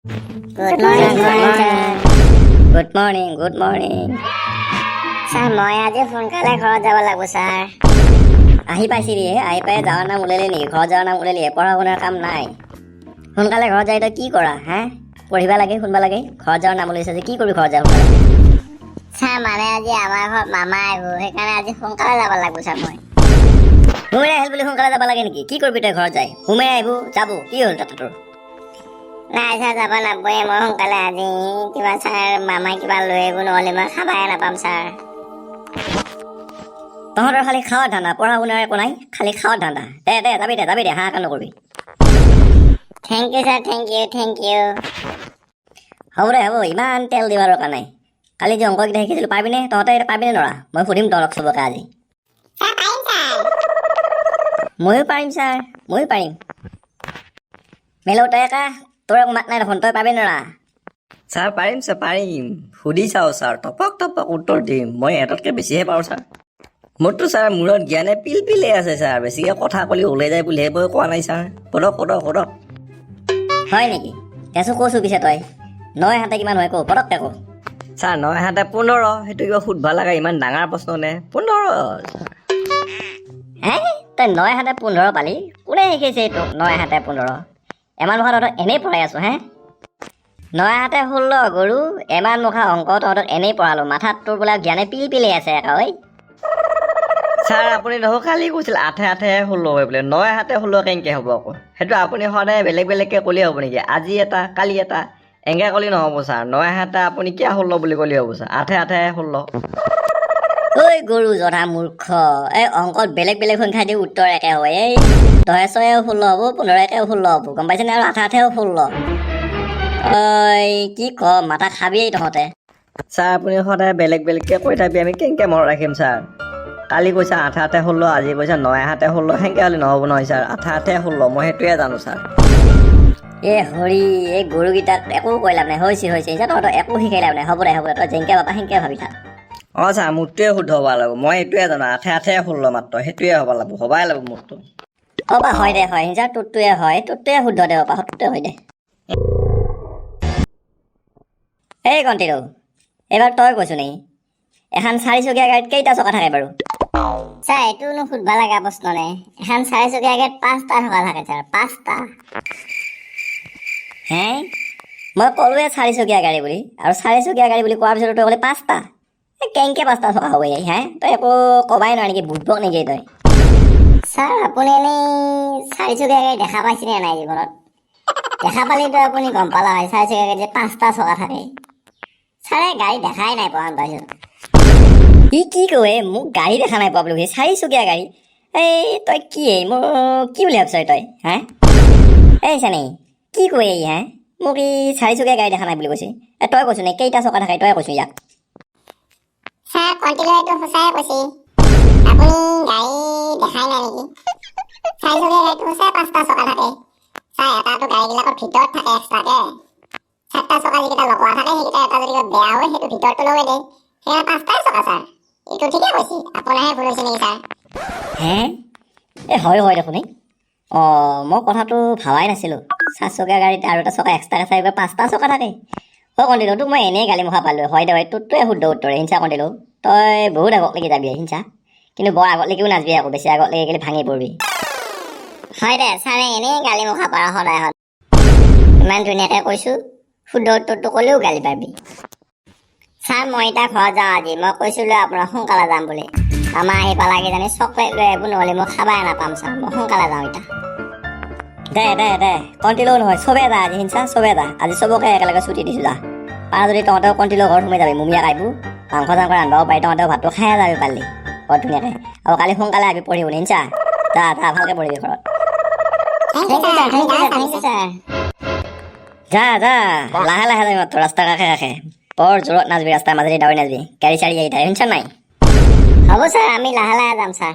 Good morning, sir. Good morning, good morning. Sir, মই আজি সোনকালে ঘৰত যাব লাগিব, sir. আহি পাইছিলিহে, আহি পাই যাৱাৰ নাম ওলালি নেকি? ঘৰত যাৱাৰ নাম ওলালিহে, পঢ়া শুনাৰ কাম নাই। সোনকালে ঘৰত যাই তই কি কৰা, হে? পঢ়িবা লাগে, শুনবা লাগে। ঘৰত যাৱাৰ নাম ওলাইছে যে কি কৰিবি ঘৰত যাওঁ সোনকালে? Sir, মানে আজি আমাৰ ঘৰত মামা আহিব, সেইকাৰণে আজি সোনকালে যাব লাগিব, sir, মই। হুমেৰাই আহিল বুলি সোনকালে যাব লাগে নেকি? কি কৰিবি তই ঘৰত যাই? হুমেৰাই আহিব, যাব, কি হ'ল তাতে তোৰ? নাই, sir, যাব নাপাবয়ে, মই সোনকালে আজি কিবা, sir, মামাই কিবা লৈ আহিব, নহ'লে মই খাবাই নাপাম, sir. তহঁতৰ খালি খাৱাৰ ধান্দা, পঢ়া শুনাৰ একো নাই, খালি খাৱাৰ ধান্দা। যাবি দে, হাহাকাৰ নকৰিবি। Thank you, sir, thank you. হ'ব দে, হ'ব, ইমান তেল দিবৰ দৰকাৰ নাই। কালি যে অংককেইটা শিকিছিলোঁ, পাৰিবিনে? তহঁতে এতিয়া পাৰিবিনে নৰা? মই সুধিম তহঁতক চবকে আজি। Sir, পাৰিম, sir. ময়ো পাৰিম ছাৰ, ময়ো পাৰিম। মেলো তই একা, তোৰ একো মাত নাই দেখোন, তই পাৰিবি নৰা? ছাৰ পাৰিম সুধি চাওঁ ছাৰ টপক উত্তৰ দিম মই এটাতকৈ বেছিহে পাৰোঁ ছাৰ মোৰতো ছাৰ মূৰত জ্ঞানে পিলপিলে আছে ছাৰ বেছিকৈ কথা ক'লে ওলাই যায় বুলিহে মই কোৱা নাই ছাৰ সোধক হয় নেকি? কেঁচু কৈছোঁ পিছে তই 9 হাতে কিমান হয় কওঁ, পটককৈ কওঁ। ছাৰ 9 হাতে 15 সেইটো কিবা সুধবা লগা ইমান ডাঙৰ প্ৰশ্ন নে 15 হে তই 9 হাতে 15 পালি? কোনে শিকাইছে এইটো 9 হাতে 15? এমান মুখা তহঁতক এনেই পঢ়াই আছোঁ হে। 9 হাতে 16 গৰু, এমান মুখা অংক তহঁতক এনেই পঢ়ালোঁ, মাথাত তোৰ বোলে জ্ঞানে পিলপিলে আছে একা ঐ। ছাৰ আপুনি দেখোন কালি কৈছিল 8 হাতে 16 হয় বোলে 9 হাতে 16 কেনেকৈ হ'ব আকৌ সেইটো আপুনি সদায় বেলেগকৈ ক'লেই হ'ব নেকি আজি এটা কালি এটা এনেকৈ ক'লেই নহ'ব ছাৰ 9 হাতে আপুনি কিয় 16 বুলি ক'লেই হ'ব ছাৰ 8 হাতে 16 ঐ গৰু জধা মূৰ্খ, এই অংকত বেলেগ সংখ্যা দি উত্তৰ একে হয়। এই 10 6 16 হ'ব, 15 16 হ'ব, গম পাইছেনে? আৰু 8 8 16। ঐ কি কম, মাথা খাবিয়েই তহঁতে। ছাৰ আপুনি সদায় বেলেগকৈ কৈ থাকি আমি কেনেকৈ মনত ৰাখিম ছাৰ কালি কৈছা 8 হাতে 16 আজি কৈছা 9 হাতে 16 সেনেকৈ হ'লে নহ'ব নহয় ছাৰ 8 হাতে 16 মই সেইটোৱে জানো ছাৰ এ হৰি, এই গৰুকেইটাক একো কৈ লাভ নাই, হৈছে এতিয়া তহঁতক একো শিকাই লাভ নাই। হ'ব দে তই যেনেকৈ পাবা সেনেকৈ ভাবি থাক। অঁ ছাৰ মোৰটোৱে শুদ্ধ হ'ব লাগিব মই এইটোৱে জানো 8 হাতে 16 মাত্ৰ সেইটোৱে হ'ব লাগিব হ'বাই লাগিব মোৰটো অ'বা হয় দে হয়, হিংসা তোৰটোৱে হয়, তোৰটোৱে শুদ্ধ দে বাপা, তোৰটোৱে হয় দে। এই কণ্টিলো, এইবাৰ তই কৈছোঁ নেকি? এখন 4-চকীয়া গাড়ীত কেইটা চকা থাকে বাৰু? Sir, এইটোনো সুধবা লগা প্ৰশ্ন নে? এখন 4-চকীয়া গাড়ীত 5টা থকা থাকে, sir, 5টা. হে মই ক'লোৱে 4-চকীয়া গাড়ী বুলি, আৰু 4-চকীয়া গাড়ী বুলি কোৱাৰ পিছত তই ক'লি 5টা। কেনেকৈ 5টা চকা হ'ব এই হে? তই একো ক'বাই নোৱাৰ নেকি? বুদ্ধক নেকি তই? Sir, আপুনি এনেই 4-চকীয়া গাড়ী দেখা পাইছেনে নাই জীৱনত? দেখা পালেতো আপুনি গম পালা হয় 4-চকীয়া গাড়ীত যে 5টা চকা থাকে। ছাৰে গাড়ী দেখাই নাই পোৱা পাইছোঁ। কি কয় মোক গাড়ী দেখা নাই পোৱা বুলি কৈছে? 4-চকীয়া গাড়ী? এই তই কি মোক কি বুলি ভাবছ তই হে? এই চানি কি কয় এই হে? মোক ই 4-চকীয়া গাড়ী দেখা নাই বুলি কৈছে। তই কৈছোঁ নে কেইটা চকা থাকে তই কৈছোঁ ইয়াক? ছাৰ কণ্টিলৈ এইটো সঁচাই কৈছে। আপুনি গাড়ী দেখাই নাই নেকি? 4-চকীয়া গাড়ীটো সঁচাই 5টা চকা থাকে। ছাৰ এটাতো গাড়ীবিলাকৰ ভিতৰত থাকে এক্সট্ৰাকে। 7টা চকা যিকেইটা লগোৱা থাকে সেইকেইটা এটা যদি বেয়া হয় সেইটো ভিতৰতো লগাই দিয়ে। সেয়া 5টাই চকা ছাৰ। এইটো ঠিকে কৈছে। আপোনাৰহে ভুল হৈছে নেকি ছাৰ? হে এই হয় দেখোন। অঁ মই কথাটো ভাবাই নাছিলোঁ। 4-চকীয়া গাড়ীত আৰু এটা চকা এক্সট্ৰাকৈ চাই 5টা চকা থাকে। কণ্টিলো তোক মই এনেই গালি মুখা পালোঁ হয় দে হয়, তোৰটোৱে শুদ্ধ উত্তৰে হিংসা কণ্টিলো। তই বহুত আগতলৈকে যাবি হিংসা, কিন্তু বৰ আগতলৈকেও নাযাবি আকৌ, বেছি আগতলৈকে গ'লে ভাঙি পৰিবি। হয় দে ছাৰে এনেই গালি মুখা পাৰ সদায় ইমান ধুনীয়াকৈ কৈছোঁ, শুদ্ধ উত্তৰটো ক'লেও গালি পাৰিবি। ছাৰ মই এতিয়া ঘৰত যাওঁ আজি, মই কৈছিলোঁ আপোনাক সোনকালে যাম বুলি। মামা আহি পালা কিজানি চকলেট লৈ আহিব, নহ'লে মই খাবাই নাপাম ছাৰ, মই সোনকালে যাওঁ এতিয়া। দে কণ্টিলো নহয় চবে যা আজি হিংসা, চবে যা আজি চবকে একেলগে ছুটি দিছোঁ যা। পাৰা যদি তহঁতেও কণ্টিলো ঘৰত সোমাই যাবি, মুমিয়াক আহিব মাংস চাংস ৰান্ধিব পাৰি, তহঁতেও ভাতটো খাই যাবি পাৰিলি বৰ ধুনীয়াকৈ। আৰু কালি সোনকালে আহিবি পঢ়িবলৈ হিংসা, যা ভালকৈ পঢ়িবি ঘৰত। যা লাহে যাবি মাত্ৰ ৰাস্তা কাষে বৰ জোৰত নাযাবি, ৰাস্তাৰ মাজেদি দাউৰি নাযাবি, গাড়ী চাড়ি আহি থাকে শুনিছ নাই? হ'ব ছাৰ, আমি লাহে যাম ছাৰ।